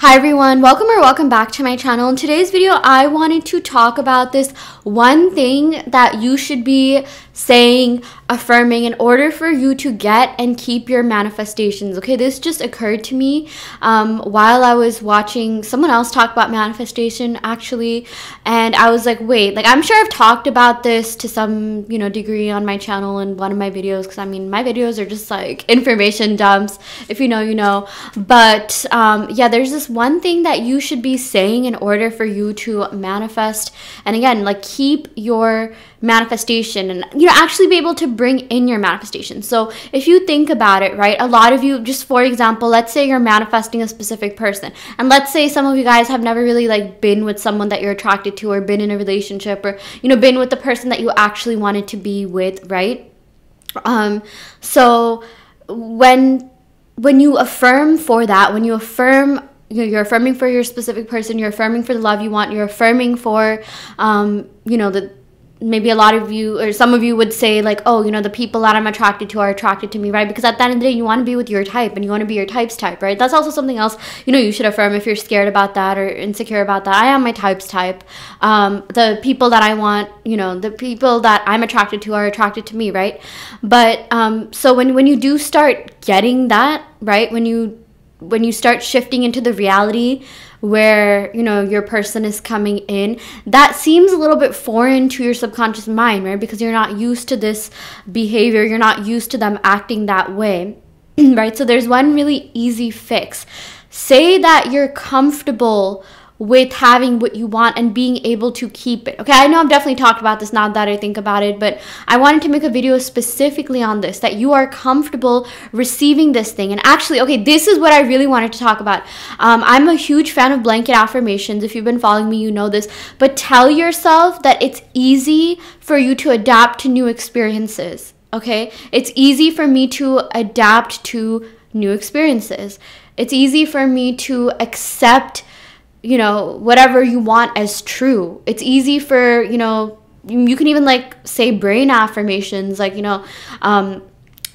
Hi everyone, welcome back to my channel. In today's video, I wanted to talk about this one thing that you should be saying, affirming in order for you to get and keep your manifestations. Okay, this just occurred to me while I was watching someone else talk about manifestation actually, and I was like, wait, like I'm sure I've talked about this to some degree on my channel in one of my videos, because I mean my videos are just like information dumps. If you know, you know. But yeah, there's this one thing that you should be saying in order for you to manifest, and again, like keep your manifestation and actually be able to bring in your manifestation. So if you think about it, right, a lot of you, just for example, let's say you're manifesting a specific person, and let's say some of you guys have never really like been with someone that you're attracted to, or been in a relationship, or been with the person that you actually wanted to be with, right? So when you affirm for that, when you affirm, you're affirming for your specific person, you're affirming for the love you want, you're affirming for maybe a lot of you or some of you would say like, oh, the people that I'm attracted to are attracted to me, right? Because at the end of the day, you want to be with your type, and you want to be your type's type, right? That's also something else you should affirm if you're scared about that or insecure about that. I am my type's type. The people that I want, the people that I'm attracted to are attracted to me, right? But so when you do start getting that, right, when you start shifting into the reality where your person is coming in, that seems a little bit foreign to your subconscious mind, right? Because you're not used to this behavior, you're not used to them acting that way. Right? So there's one really easy fix. Say that you're comfortable with having what you want and being able to keep it. Okay, I know I've definitely talked about this now that I think about it, but I wanted to make a video specifically on this, that you are comfortable receiving this thing. And actually, okay, this is what I really wanted to talk about. I'm a huge fan of blanket affirmations. If you've been following me, you know this. But tell yourself that it's easy for you to adapt to new experiences. Okay, it's easy for me to adapt to new experiences. It's easy for me to accept whatever you want as true. It's easy for, you can even like say brain affirmations like,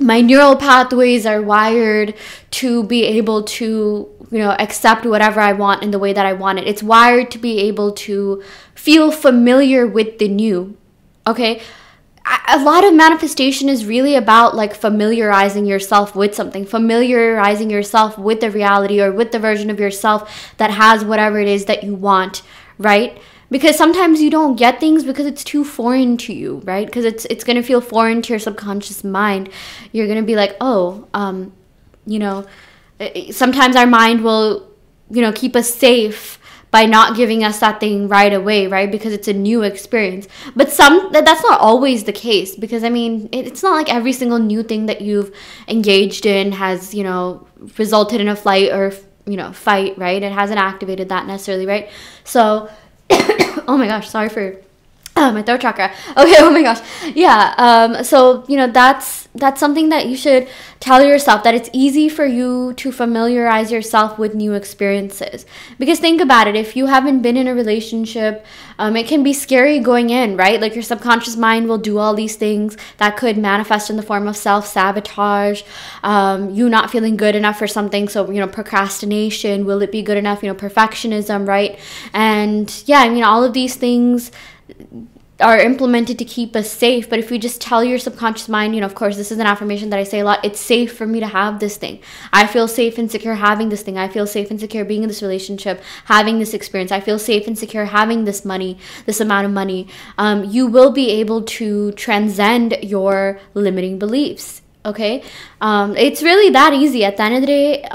my neural pathways are wired to be able to, accept whatever I want in the way that I want it. It's wired to be able to feel familiar with the new. Okay. A lot of manifestation is really about like familiarizing yourself with something, familiarizing yourself with the reality or with the version of yourself that has whatever it is that you want, right? Because sometimes you don't get things because it's too foreign to you, right? Because it's going to feel foreign to your subconscious mind. You're going to be like, oh, sometimes our mind will, keep us safe by not giving us that thing right away, right? Because it's a new experience. But that's not always the case, because I mean, it's not like every single new thing that you've engaged in has, resulted in a flight or, fight, right? It hasn't activated that necessarily, right? So, oh my gosh, sorry for my throat chakra. Okay, oh my gosh. Yeah, so, that's something that you should tell yourself, that it's easy for you to familiarize yourself with new experiences. Because think about it, if you haven't been in a relationship, it can be scary going in, right? Like your subconscious mind will do all these things that could manifest in the form of self-sabotage, you not feeling good enough for something. So, procrastination, will it be good enough? Perfectionism, right? And yeah, I mean, all of these things are implemented to keep us safe. But if you just tell your subconscious mind, of course, this is an affirmation that I say a lot, it's safe for me to have this thing. I feel safe and secure having this thing. I feel safe and secure being in this relationship, having this experience. I feel safe and secure having this money, this amount of money. You will be able to transcend your limiting beliefs. Okay, it's really that easy. At the end of the day,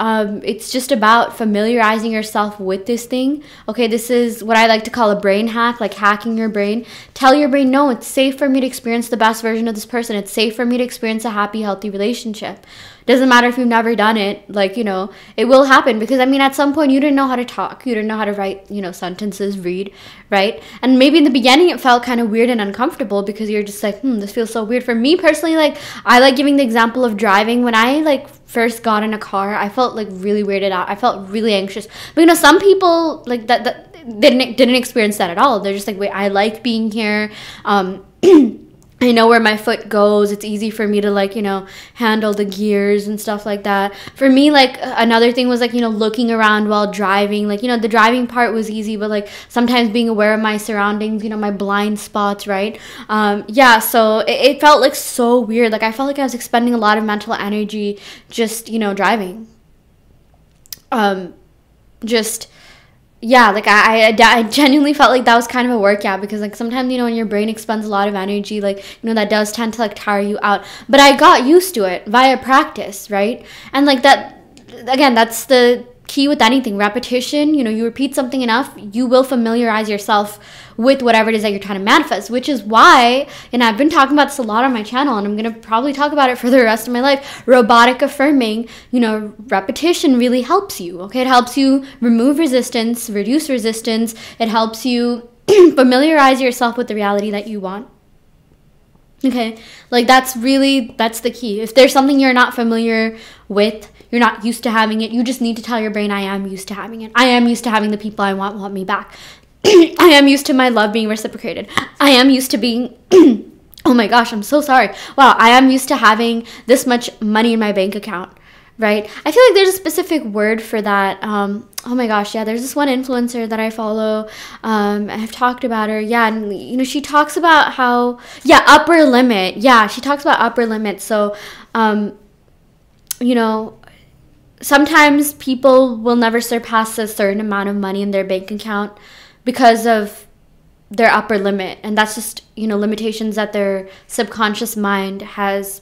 it's just about familiarizing yourself with this thing. Okay, this is what I like to call a brain hack, like hacking your brain. Tell your brain, no, it's safe for me to experience the best version of this person. It's safe for me to experience a happy, healthy relationship. Doesn't matter if you've never done it, like, it will happen. Because I mean, at some point you didn't know how to talk, you didn't know how to write, sentences, read, right? And maybe in the beginning it felt kind of weird and uncomfortable, because you're just like, this feels so weird. For me personally, like, I like giving the example of driving. When I like first got in a car, I felt like really weirded out. I felt really anxious. But some people like that didn't experience that at all. They're just like, wait, I like being here. I know where my foot goes. It's easy for me to like, handle the gears and stuff like that. For me, like another thing was like, looking around while driving. Like, the driving part was easy, but like sometimes being aware of my surroundings, my blind spots, right? Yeah, so it felt like so weird. Like I felt like I was expending a lot of mental energy just, driving. Just yeah, like I genuinely felt like that was kind of a workout, because like sometimes when your brain expends a lot of energy, like that does tend to like tire you out, but I got used to it via practice, right? And like that, again, that's the key with anything. Repetition, you repeat something enough, you will familiarize yourself with whatever it is that you're trying to manifest, which is why, and I've been talking about this a lot on my channel, and I'm going to probably talk about it for the rest of my life, robotic affirming. Repetition really helps you, okay? It helps you remove resistance, reduce resistance. It helps you familiarize yourself with the reality that you want. Okay, like that's the key. If there's something you're not familiar with, you're not used to having it, you just need to tell your brain, I am used to having it. I am used to having the people I want me back. I am used to my love being reciprocated. I am used to being oh my gosh, I'm so sorry. Wow, I am used to having this much money in my bank account, right? I feel like there's a specific word for that. Oh my gosh, yeah, there's this one influencer that I follow. I've talked about her. Yeah, and she talks about how, yeah, upper limit. Yeah, she talks about upper limit. So, sometimes people will never surpass a certain amount of money in their bank account because of their upper limit. And that's just, limitations that their subconscious mind has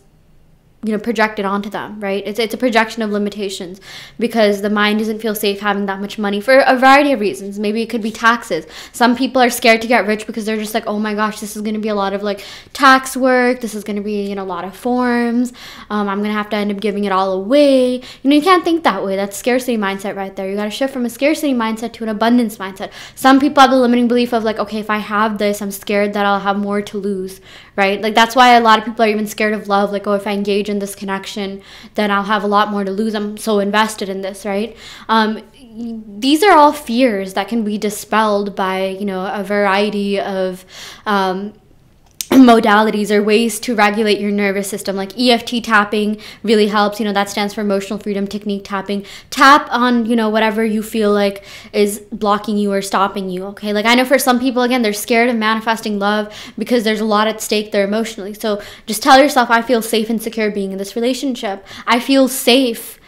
projected onto them, right? It's a projection of limitations, because the mind doesn't feel safe having that much money for a variety of reasons. Maybe it could be taxes. Some people are scared to get rich because they're just like, oh my gosh, this is going to be a lot of like tax work. This is going to be, a lot of forms. I'm going to have to end up giving it all away. You can't think that way. That's scarcity mindset right there. You got to shift from a scarcity mindset to an abundance mindset. Some people have the limiting belief of like, okay, if I have this, I'm scared that I'll have more to lose, right? Like that's why a lot of people are even scared of love. Like, oh, if I engage in this connection, then I'll have a lot more to lose. I'm so invested in this, right? These are all fears that can be dispelled by, a variety of modalities or ways to regulate your nervous system. Like EFT tapping really helps. That stands for emotional freedom technique tapping. Tap on, whatever you feel like is blocking you or stopping you. Okay. Like I know for some people, again, they're scared of manifesting love because there's a lot at stake there emotionally. So just tell yourself, I feel safe and secure being in this relationship. I feel safe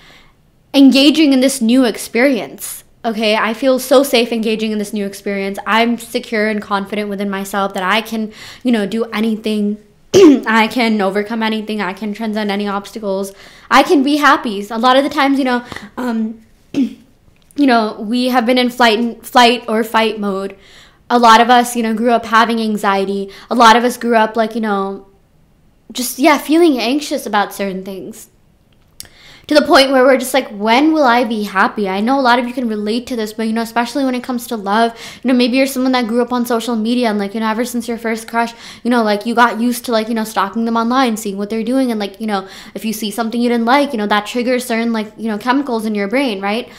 engaging in this new experience. Okay, I feel so safe engaging in this new experience. I'm secure and confident within myself that I can, do anything. I can overcome anything. I can transcend any obstacles. I can be happy. A lot of the times, we have been in flight or fight mode. A lot of us, grew up having anxiety. A lot of us grew up like, feeling anxious about certain things. To the point where we're just like, when will I be happy? I know a lot of you can relate to this, but, especially when it comes to love, maybe you're someone that grew up on social media and like, ever since your first crush, like you got used to like, stalking them online, seeing what they're doing. And like, if you see something you didn't like, that triggers certain like, chemicals in your brain, right?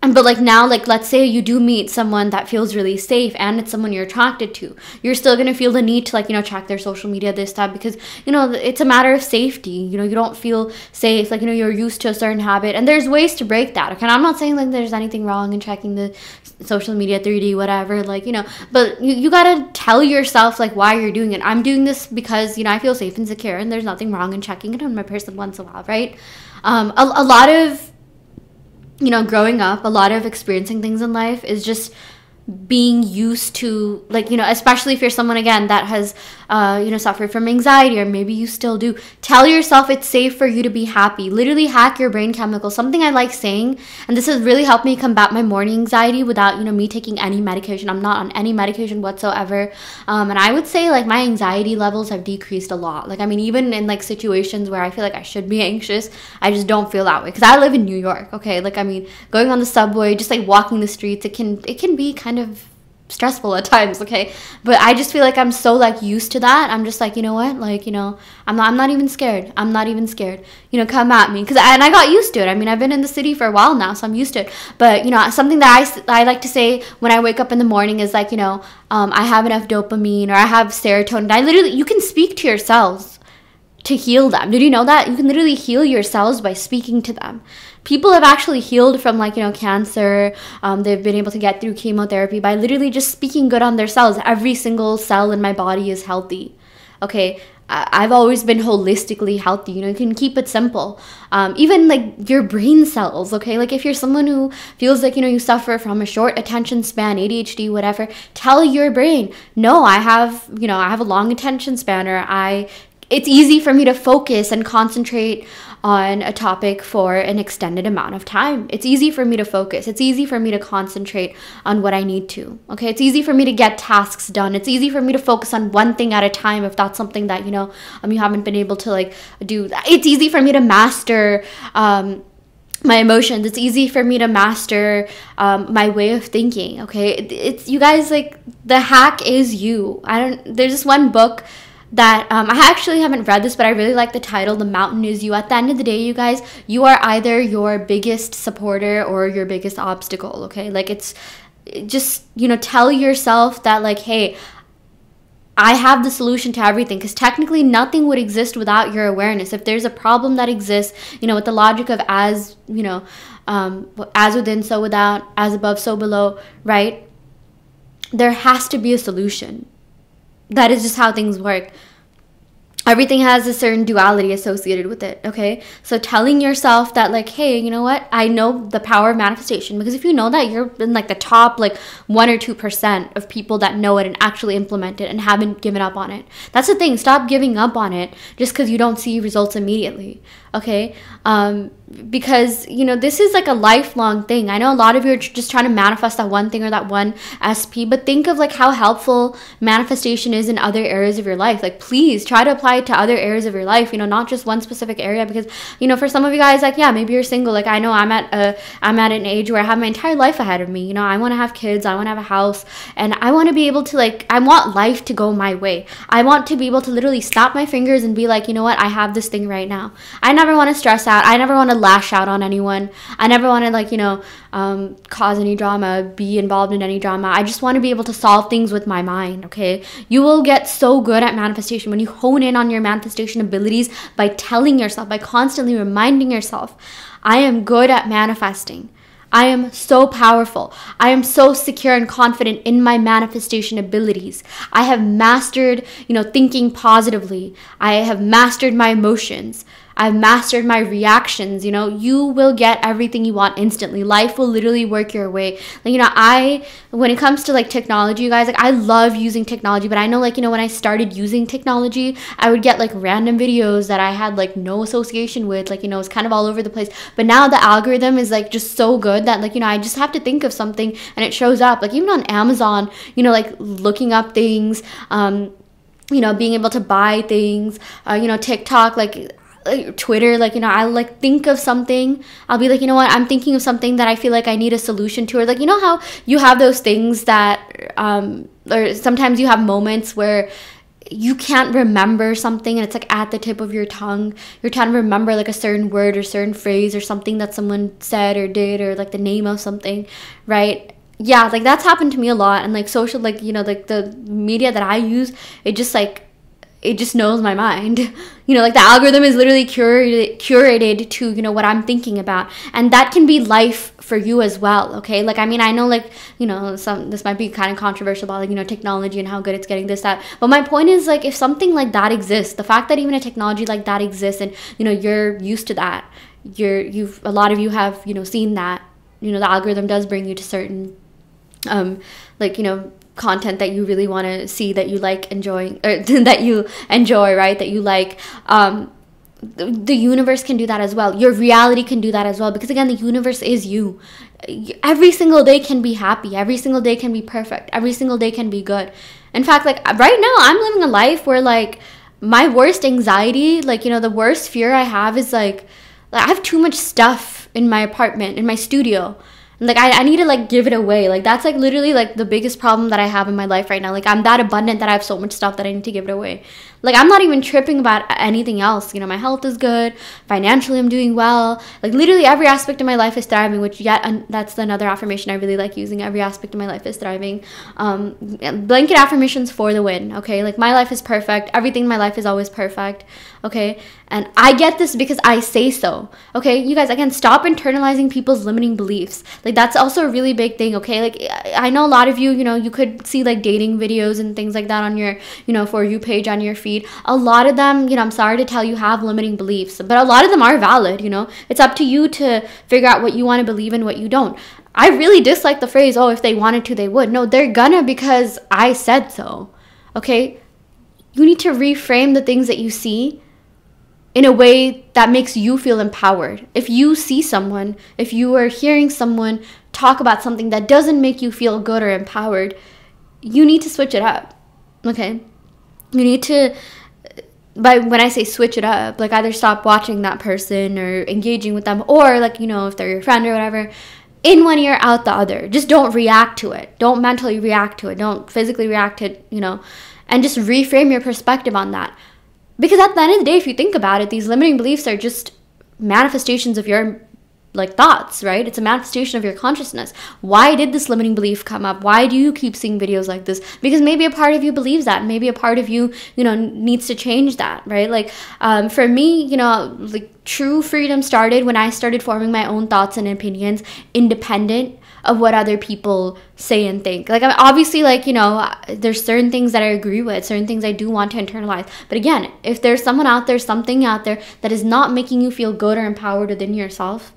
But like now, like let's say you do meet someone that feels really safe and it's someone you're attracted to, you're still going to feel the need to like, check their social media, this, that, because, it's a matter of safety. You don't feel safe, like, you're used to a certain habit, and there's ways to break that. Okay, and I'm not saying like there's anything wrong in checking the social media 3D, whatever, like, but you got to tell yourself like why you're doing it. I'm doing this because, I feel safe and secure, and there's nothing wrong in checking it on my person once in a while, right? A lot of growing up, a lot of experiencing things in life is just being used to, like, especially if you're someone, again, that has, suffered from anxiety, or maybe you still do, tell yourself it's safe for you to be happy. Literally hack your brain chemicals. Something I like saying, and this has really helped me combat my morning anxiety without, me taking any medication. I'm not on any medication whatsoever. And I would say, like, my anxiety levels have decreased a lot. Like, I mean, even in, like, situations where I feel like I should be anxious, I just don't feel that way. Because I live in New York, okay? Like, I mean, going on the subway, just, like, walking the streets, it can be kind of stressful at times, okay? But I just feel like I'm so like used to that. I'm just like, you know what, like, you know, I'm not even scared. I'm not even scared, you know, come at me. And I got used to it. I mean, I've been in the city for a while now, so I'm used to it. But, you know, something that I like to say when I wake up in the morning is like, you know, I have enough dopamine, or I have serotonin. You can speak to your cells to heal them. Did you know that? You can literally heal your cells by speaking to them. People have actually healed from, like, you know, cancer. They've been able to get through chemotherapy by literally just speaking good on their cells. Every single cell in my body is healthy. Okay, I've always been holistically healthy. You know, you can keep it simple. Even like your brain cells, okay? Like if you're someone who feels like, you know, you suffer from a short attention span, ADHD, whatever, tell your brain, no, I have a long attention span, or it's easy for me to focus and concentrate on a topic for an extended amount of time. It's easy for me to focus. It's easy for me to concentrate on what I need to. Okay, it's easy for me to get tasks done. It's easy for me to focus on one thing at a time if that's something that, you know, you haven't been able to like do. It's easy for me to master my emotions. It's easy for me to master my way of thinking. Okay, it's you guys, like, the hack is you. There's this one book that I actually haven't read this, but I really like the title, The Mountain Is You. At the end of the day, you guys, you are either your biggest supporter or your biggest obstacle, okay? Like, it's just, you know, tell yourself that, like, hey, I have the solution to everything, because technically nothing would exist without your awareness. If there's a problem that exists, you know, with the logic of as, you know, as within, so without, as above, so below, right? There has to be a solution. That is just how things work. Everything has a certain duality associated with it, okay? So telling yourself that, like, hey, you know what? I know the power of manifestation, because if you know that, you're in like the top, like, 1 or 2% of people that know it and actually implement it and haven't given up on it. That's the thing. Stop giving up on it just because you don't see results immediately, okay? Because, you know, this is like a lifelong thing. I know a lot of you are just trying to manifest that one thing or that one SP, but think of like how helpful manifestation is in other areas of your life. Like, please try to apply it to other areas of your life, you know, not just one specific area, because, you know, for some of you guys, like, yeah, maybe you're single. Like, I know I'm at an age where I have my entire life ahead of me. You know, I want to have kids, I want to have a house, and I want to be able to, like, I want life to go my way. I want to be able to literally snap my fingers and be like, you know what, I have this thing right now. I never want to stress out. I never want to lash out on anyone. I never want to, like, you know, cause any drama, be involved in any drama. I just want to be able to solve things with my mind, okay? You will get so good at manifestation when you hone in on your manifestation abilities by telling yourself, by constantly reminding yourself, I am good at manifesting. I am so powerful. I am so secure and confident in my manifestation abilities. I have mastered, you know, thinking positively. I have mastered my emotions. I've mastered my reactions. You know, you will get everything you want instantly. Life will literally work your way. Like, you know, when it comes to like technology, you guys, like, I love using technology, but I know, like, you know, when I started using technology, I would get like random videos that I had like no association with, like, you know, it's kind of all over the place. But now the algorithm is like just so good that, like, you know, I just have to think of something and it shows up. Like, even on Amazon, you know, like looking up things, you know, being able to buy things, you know, TikTok, like Twitter, like, you know, I'll like think of something. I'll be like, you know what, I'm thinking of something that I feel like I need a solution to. Or like, you know how you have those things that or sometimes you have moments where you can't remember something and it's like at the tip of your tongue. You're trying to remember like a certain word or certain phrase or something that someone said or did, or like the name of something, right? Yeah, like that's happened to me a lot. And like social, like, you know, like the media that I use, it just knows my mind. You know, like the algorithm is literally curated to, you know, what I'm thinking about. And that can be life for you as well, okay? Like, I mean, I know, like, you know, this might be kind of controversial about, like, you know, technology and how good it's getting this, that. But my point is, like, if something like that exists, the fact that even a technology like that exists and, you know, you're used to that, a lot of you have, you know, seen that, you know, the algorithm does bring you to certain, like, you know, content that you really want to see, that you like enjoying, or that you enjoy, right? That you like. The universe can do that as well. Your reality can do that as well, because again, the universe is you. Every single day can be happy. Every single day can be perfect. Every single day can be good. In fact, like right now, I'm living a life where like my worst anxiety, like, you know, the worst fear I have is like I have too much stuff in my apartment, in my studio. Like, I need to, like, give it away. Like, that's, like, literally, like, the biggest problem that I have in my life right now. Like, I'm that abundant that I have so much stuff that I need to give it away. Like, I'm not even tripping about anything else. You know, my health is good. Financially, I'm doing well. Like, literally every aspect of my life is thriving, which that's another affirmation I really like using. Every aspect of my life is thriving. Blanket affirmations for the win, okay? Like, my life is perfect. Everything in my life is always perfect, okay? And I get this because I say so, okay? You guys, again, stop internalizing people's limiting beliefs. Like, that's also a really big thing, okay? Like, I know a lot of you, you know, you could see, like, dating videos and things like that on your, you know, For You page on your feed. A lot of them, you know, I'm sorry to tell you, have limiting beliefs, but a lot of them are valid, you know? It's up to you to figure out what you want to believe and what you don't. I really dislike the phrase, oh, if they wanted to, they would. No, they're gonna, because I said so, okay? You need to reframe the things that you see in a way that makes you feel empowered. If you see someone, if you are hearing someone talk about something that doesn't make you feel good or empowered, you need to switch it up, okay? You need to, when I say switch it up, like, either stop watching that person or engaging with them, or, like, you know, if they're your friend or whatever, in one ear, out the other. Just don't react to it. Don't mentally react to it. Don't physically react to it, you know, and just reframe your perspective on that. Because at the end of the day, if you think about it, these limiting beliefs are just manifestations of your, like, thoughts, right? It's a manifestation of your consciousness. Why did this limiting belief come up? Why do you keep seeing videos like this? Because maybe a part of you believes that. Maybe a part of you, you know, needs to change that, right? Like, for me, you know, like, true freedom started when I started forming my own thoughts and opinions independent of what other people say and think. Like, I'm obviously, like, you know, there's certain things that I agree with, certain things I do want to internalize. But again, if there's someone out there, something out there that is not making you feel good or empowered within yourself,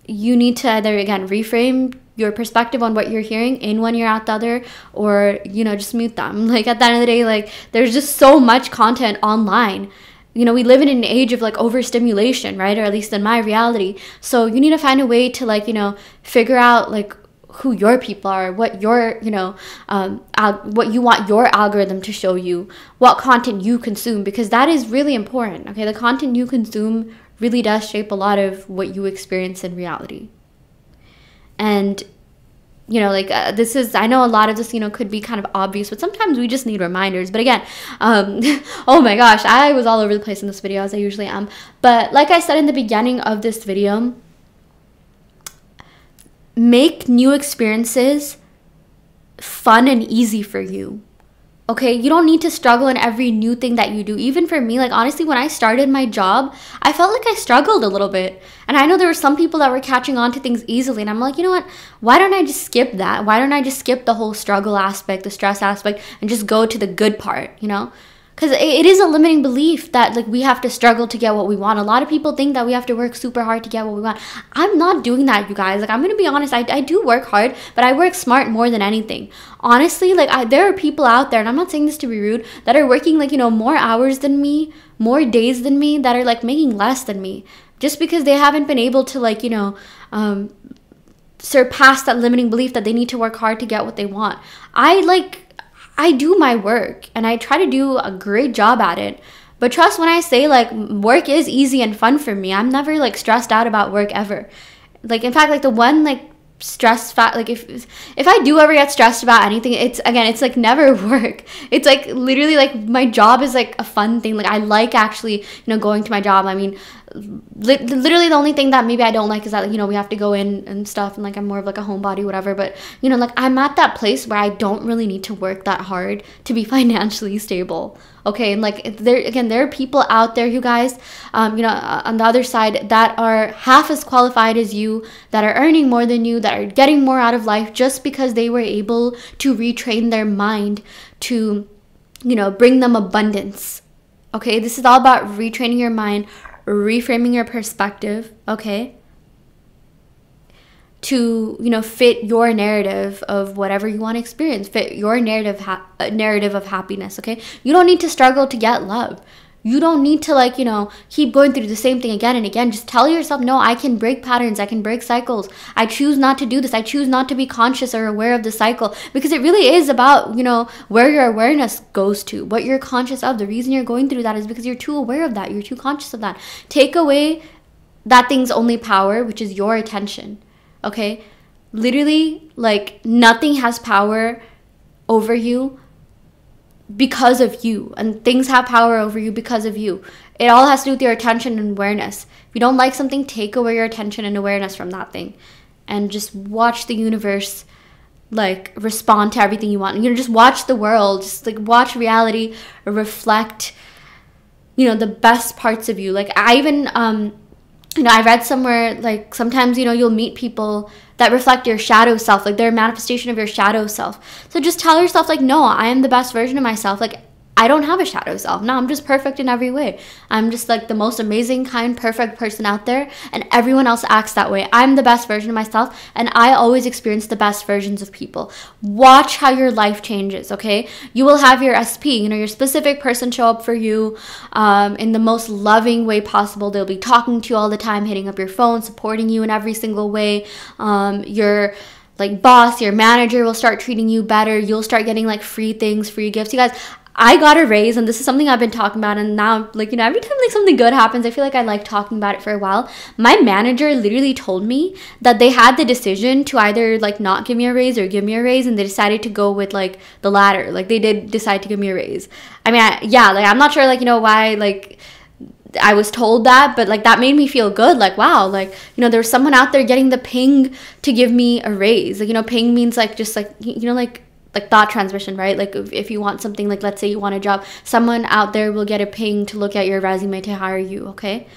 you need to either, again, reframe your perspective on what you're hearing in one ear, out the other, or, you know, just mute them. Like, at the end of the day, like, there's just so much content online. You know, we live in an age of, like, overstimulation, right? Or at least in my reality. So you need to find a way to, like, you know, figure out, like, who your people are, what your, you know, what you want your algorithm to show you, what content you consume, because that is really important, okay? The content you consume really does shape a lot of what you experience in reality. And, you know, like, this is, I know a lot of this, you know, could be kind of obvious, but sometimes we just need reminders. But again, oh my gosh, I was all over the place in this video, as I usually am. But like I said in the beginning of this video, make new experiences fun and easy for you. Okay, you don't need to struggle in every new thing that you do. Even for me, like, honestly, when I started my job, I felt like I struggled a little bit. And I know there were some people that were catching on to things easily. And I'm like, you know what? Why don't I just skip that? Why don't I just skip the whole struggle aspect, the stress aspect, and just go to the good part, you know? Because it is a limiting belief that, like, we have to struggle to get what we want. A lot of people think that we have to work super hard to get what we want. I'm not doing that, you guys. Like, I'm going to be honest. I do work hard, but I work smart more than anything. Honestly, like, there are people out there, and I'm not saying this to be rude, that are working, like, you know, more hours than me, more days than me, that are, like, making less than me. Just because they haven't been able to, like, you know, surpass that limiting belief that they need to work hard to get what they want. I do my work and I try to do a great job at it. But trust when I say, like, work is easy and fun for me. I'm never, like, stressed out about work ever. Like, in fact, like, the one, like, like, if I do ever get stressed about anything, it's like never work. It's like literally, like, my job is like a fun thing. Like, I like actually, you know, going to my job. I mean, literally the only thing that maybe I don't like is that, you know, we have to go in and stuff, and, like, I'm more of, like, a homebody, whatever. But, you know, like, I'm at that place where I don't really need to work that hard to be financially stable. Okay, and, like, there are people out there, you guys, you know, on the other side, that are half as qualified as you, that are earning more than you, that are getting more out of life just because they were able to retrain their mind to, you know, bring them abundance. Okay, this is all about retraining your mind, reframing your perspective, okay, to, you know, fit your narrative of whatever you want to experience, fit your narrative of happiness, okay? You don't need to struggle to get love. You don't need to, like, you know, keep going through the same thing again and again. Just tell yourself, no, I can break patterns. I can break cycles. I choose not to do this. I choose not to be conscious or aware of the cycle, because it really is about, you know, where your awareness goes to, what you're conscious of. The reason you're going through that is because you're too aware of that. You're too conscious of that. Take away that thing's only power, which is your attention. okay? Literally, like, nothing has power over you because of you, and things have power over you because of you. It all has to do with your attention and awareness. If you don't like something, take away your attention and awareness from that thing and just watch the universe like respond to everything you want. Just watch the world, just like watch reality reflect, the best parts of you. Like, I even I read somewhere, like, sometimes, you'll meet people that reflect your shadow self, like they're a manifestation of your shadow self. So just tell yourself, like, no, I am the best version of myself. Like, I don't have a shadow self. No, I'm just perfect in every way. I'm just like the most amazing, kind, perfect person out there, and everyone else acts that way. I'm the best version of myself, and I always experience the best versions of people. Watch how your life changes, okay? You will have your SP, your specific person show up for you in the most loving way possible. They'll be talking to you all the time, hitting up your phone, supporting you in every single way. Your like boss, your manager will start treating you better. You'll start getting like free things, free gifts. You guys, I got a raise, and this is something I've been talking about, and now, like, every time like something good happens, I feel like I like talking about it for a while. My manager literally told me that they had the decision to either like not give me a raise or give me a raise, and they decided to go with like the latter. Like, they did decide to give me a raise. I mean, I'm not sure, like, why, like, I was told that, but like that made me feel good. Like, wow, like, there's someone out there getting the ping to give me a raise. Like, ping means like just like, like thought transmission, right? Like, if you want something, like, let's say you want a job, someone out there will get a ping to look at your resume to hire you, okay?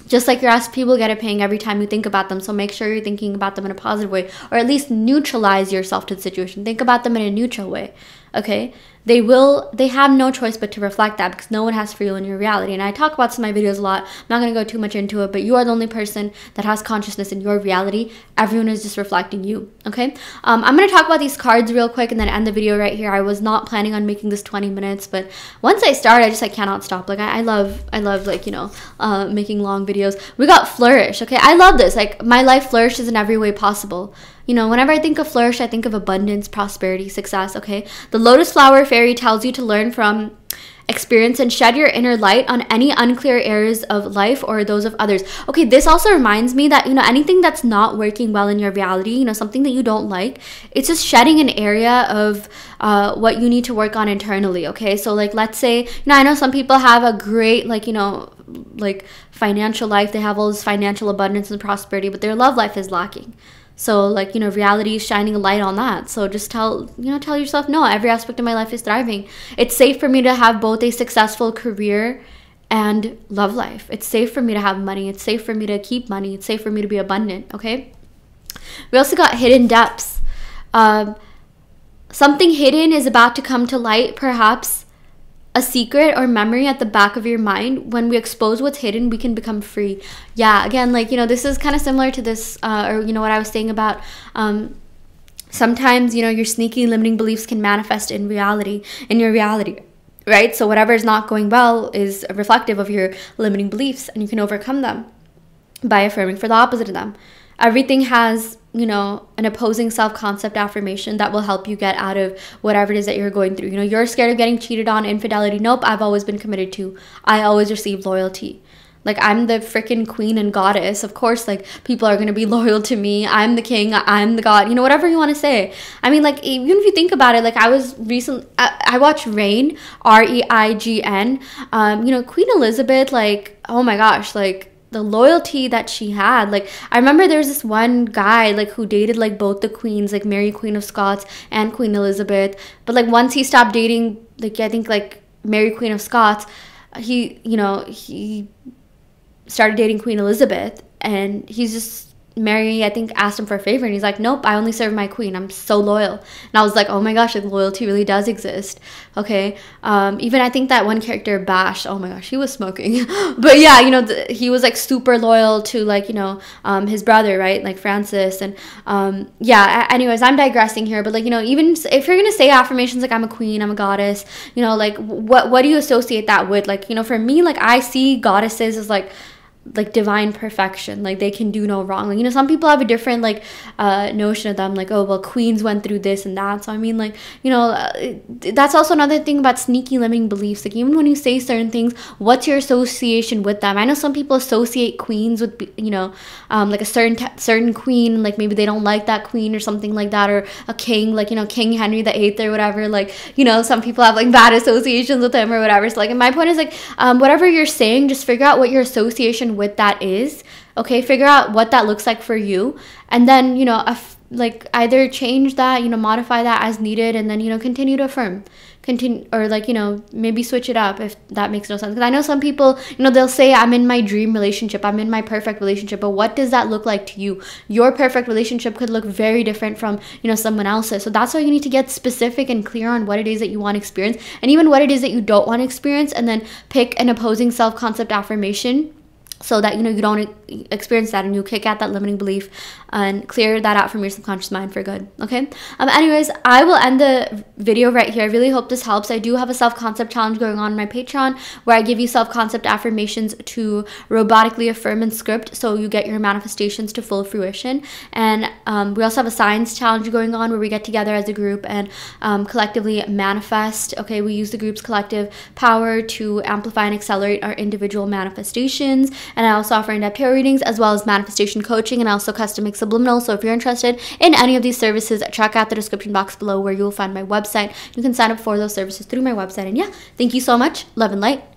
Just like your SP will get a ping every time you think about them. So make sure you're thinking about them in a positive way, or at least neutralize yourself to the situation. Think about them in a neutral way, okay? They have no choice but to reflect that, because no one has free will in your reality. And I talk about this in my videos a lot. I'm not going to go too much into it, but you are the only person that has consciousness in your reality. Everyone is just reflecting you, okay? I'm going to talk about these cards real quick and then end the video right here. I was not planning on making this 20 minutes, but once I start, I cannot stop. Like, I love like, making long videos. We got flourish, okay? I love this. Like, my life flourishes in every way possible. Whenever I think of flourish, I think of abundance, prosperity, success, okay? The lotus flower fairy tells you to learn from experience and shed your inner light on any unclear areas of life or those of others. Okay, this also reminds me that, anything that's not working well in your reality, something that you don't like, it's just shedding an area of what you need to work on internally, okay? So, like, let's say, I know some people have a great, like, like financial life. They have all this financial abundance and prosperity, but their love life is lacking. So, like, reality is shining a light on that. So just tell yourself, no, every aspect of my life is thriving. It's safe for me to have both a successful career and love life. It's safe for me to have money. It's safe for me to keep money. It's safe for me to be abundant, okay? We also got hidden depths. Something hidden is about to come to light, perhaps a secret or memory at the back of your mind. When we expose what's hidden, we can become free. Yeah, again, like, this is kind of similar to this, or, what I was saying about, sometimes, your sneaky limiting beliefs can manifest in your reality, right? So whatever is not going well is reflective of your limiting beliefs, and you can overcome them by affirming for the opposite of them. Everything has, an opposing self-concept affirmation that will help you get out of whatever it is that you're going through. You're scared of getting cheated on, infidelity. Nope, I've always been committed to. I always receive loyalty. Like, I'm the freaking queen and goddess. Of course, like, people are going to be loyal to me. I'm the king. I'm the god. Whatever you want to say. I mean, like, even if you think about it, like, I watched Reign, Reign. Queen Elizabeth, like, oh my gosh, like, the loyalty that she had. Like, I remember there was this one guy, like, who dated, like, both the queens, like Mary Queen of Scots and Queen Elizabeth. But, like, once he stopped dating, like, I think, like, Mary Queen of Scots, he started dating Queen Elizabeth, and he's just, Mary, I think, asked him for a favor, and he's like, nope, I only serve my queen. I'm so loyal. And I was like, oh my gosh, like, loyalty really does exist, okay? Even I think that one character, Bash, oh my gosh, he was smoking. But yeah, he was, like, super loyal to, like, his brother, right? Like, Francis. And yeah, anyways, I'm digressing here, but, like, even if you're gonna say affirmations like, I'm a queen, I'm a goddess, like, what do you associate that with? Like, for me, like, I see goddesses as, like, like divine perfection, like they can do no wrong. Like, you know, some people have a different like notion of them, like, oh well, queens went through this and that. So I mean, like, you know, that's also another thing about sneaky limiting beliefs. Like, even when you say certain things, what's your association with them? I know some people associate queens with, you know, like a certain queen, like maybe they don't like that queen or something like that, or a king, like, you know, King Henry VIII or whatever. Like, you know, some people have like bad associations with him or whatever. So like, and my point is like, whatever you're saying, just figure out what your association with that is. Okay, figure out what that looks like for you, and then, you know, like either change that, you know, modify that as needed, and then, you know, continue to affirm, continue, or like, you know, maybe switch it up if that makes no sense. Because I know some people, you know, they'll say, I'm in my dream relationship, I'm in my perfect relationship, but what does that look like to you? Your perfect relationship could look very different from, you know, someone else's. So that's why you need to get specific and clear on what it is that you want to experience, and even what it is that you don't want to experience, and then pick an opposing self-concept affirmation, so that, you know, you don't experience that, and you kick out that limiting belief and clear that out from your subconscious mind for good. Okay, anyways, I will end the video right here. I really hope this helps. I do have a self-concept challenge going on my Patreon, where I give you self-concept affirmations to robotically affirm and script, so you get your manifestations to full fruition. And we also have a science challenge going on, where we get together as a group and collectively manifest. Okay, we use the group's collective power to amplify and accelerate our individual manifestations. And I also offer in-depth tarot readings, as well as manifestation coaching, and also custom make subliminal. So if you're interested in any of these services, check out the description box below, where you will find my website. You can sign up for those services through my website. And yeah, thank you so much. Love and light.